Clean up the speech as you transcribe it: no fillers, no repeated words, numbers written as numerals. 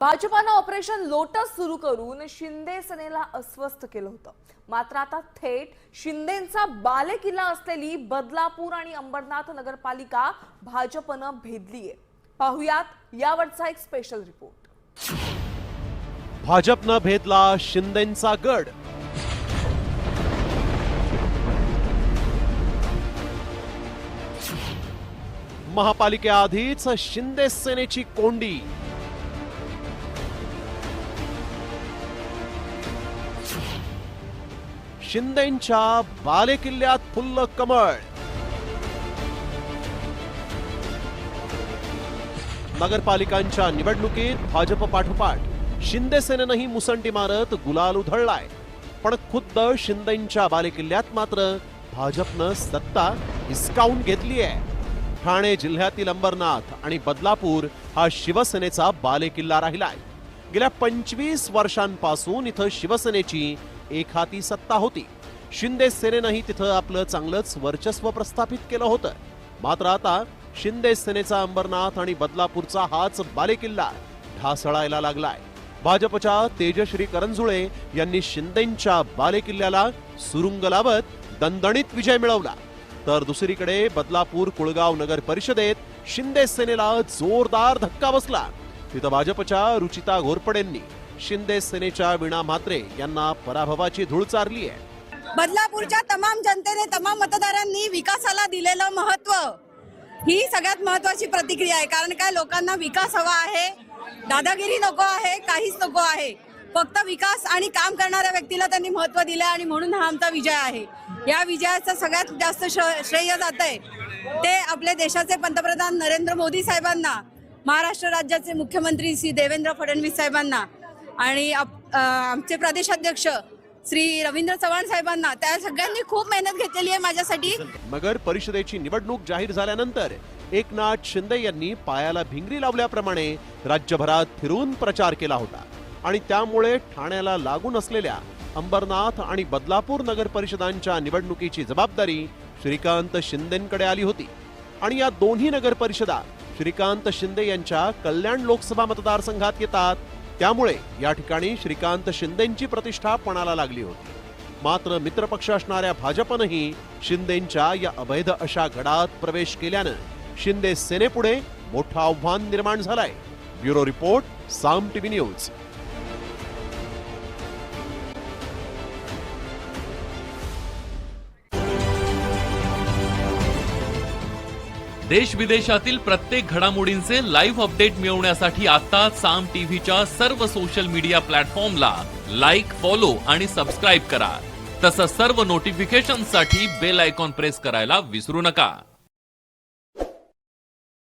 भाजपानं operation lotus सुरू करून शिंदे सेनेला अस्वस्थ केलं होतं। मात्र आता थेट शिंदेंचा बालेकिल्ला असलेली बदलापूर आणि अंबरनाथ नगरपालिका भाजपनं भेदलीये। पाहुयात यावरचा एक स्पेशल रिपोर्ट। भाजपनं भेदला शिंदेंचा गड। महापालिकेआधीच शिंदे सेनेची कोंडी। शिंदेंच्या बालेकिल्ल्यात फुल्ल कमळ। नगरपालिकांच्या निवडणुकीत भाजप पाठोपाठ शिंदे सेनेनंही मुसंडी मारत गुलाल उधळलाय। पण खुद्द शिंदेंच्या बालेकिल्ल्यात मात्र भाजपनं सत्ता हिसकावून घेतली आहे। ठाणे जिल्ह्यातील अंबरनाथ आणि बदलापूर हा शिवसेनेचा बालेकिल्ला राहिलाय। गेल्या 25 वर्षांपासून इथं शिवसेनेची एकहाती सत्ता होती। शिंदे सेनेनंही तिथं आपलं चांगलंच वर्चस्व प्रस्थापित केलं होतं। मात्र आता शिंदे सेनेचा अंबरनाथ आणि बदलापूरचा हाच बालेकिल्ला ढासळायला लागलाय। भाजपच्या तेजश्री करंजुळे यांनी शिंदेंच्या बालेकिल्ल्याला सुरुंग लावत दणदणीत विजय मिळवला, तर दुसरीकडे बदलापूर कुळगाव नगर परिषदेत शिंदे सेनेला जोरदार धक्का बसला। तिथं भाजपच्या रुचिता घोरपडेंनी शिंदे सेनेच्या वीणा म्हात्रे यांना पराभवाची धूळ चारली आहे। बदलापूरच्या तमाम जनतेने, तमाम मतदारांनी विकासाला दिलेलं महत्त्व ही सगळ्यात महत्त्वाची प्रतिक्रिया आहे। कारण काय, लोकांना विकास हवा आहे, दादागिरी नको आहे, काहीच नको आहे। फक्त विकास आणि काम करणाऱ्या व्यक्तीला त्यांनी महत्त्व दिलं आणि म्हणून हा आमचा विजय आहे। या विजयाचं सगळ्यात जास्त श्रेय जात आहे ते आपले देशाचे पंतप्रधान नरेंद्र मोदी साहेबांना, महाराष्ट्र राज्याचे मुख्यमंत्री श्री देवेंद्र फडणवीस साहेबांना आणि आमचे प्रदेशाध्यक्ष श्री रवींद्र चव्हाण साहेबांना। त्या सगळ्यांनी खूप मेहनत घेतलेली आहे माझ्यासाठी। नगर परिषदेची निवडणूक जाहीर झाल्यानंतर एकनाथ शिंदे यांनी पायाला भिंगरी लावल्याप्रमाणे राज्यभरात फिरून प्रचार केला होता आणि त्यामुळे ठाण्याला लागून असलेल्या अंबरनाथ आणि बदलापूर नगर परिषदांच्या निवडणुकीची जबाबदारी श्रीकांत शिंदेंकडे आली होती। आणि या दोन्ही नगर परिषदा श्रीकांत शिंदे यांच्या कल्याण लोकसभा मतदारसंघात येतात, त्यामुळे या ठिकाणी श्रीकांत शिंदेंची प्रतिष्ठा पणाला लागली होती। मात्र मित्रपक्ष असणाऱ्या भाजपनंही शिंदेंच्या या अवैध अशा गडात प्रवेश केल्यानं शिंदे सेनेपुढे मोठं आव्हान निर्माण झालंय। ब्युरो रिपोर्ट, साम टीव्ही न्यूज। देश विदेशातील प्रत्येक घडामोडींचे लाईव्ह अपडेट मिळवण्यासाठी आता साम टीव्हीच्या सर्व सोशल मीडिया प्लॅटफॉर्मला लाईक, फॉलो आणि सबस्क्राईब करा। तसंच सर्व नोटिफिकेशनसाठी बेल आयकॉन प्रेस करायला विसरू नका।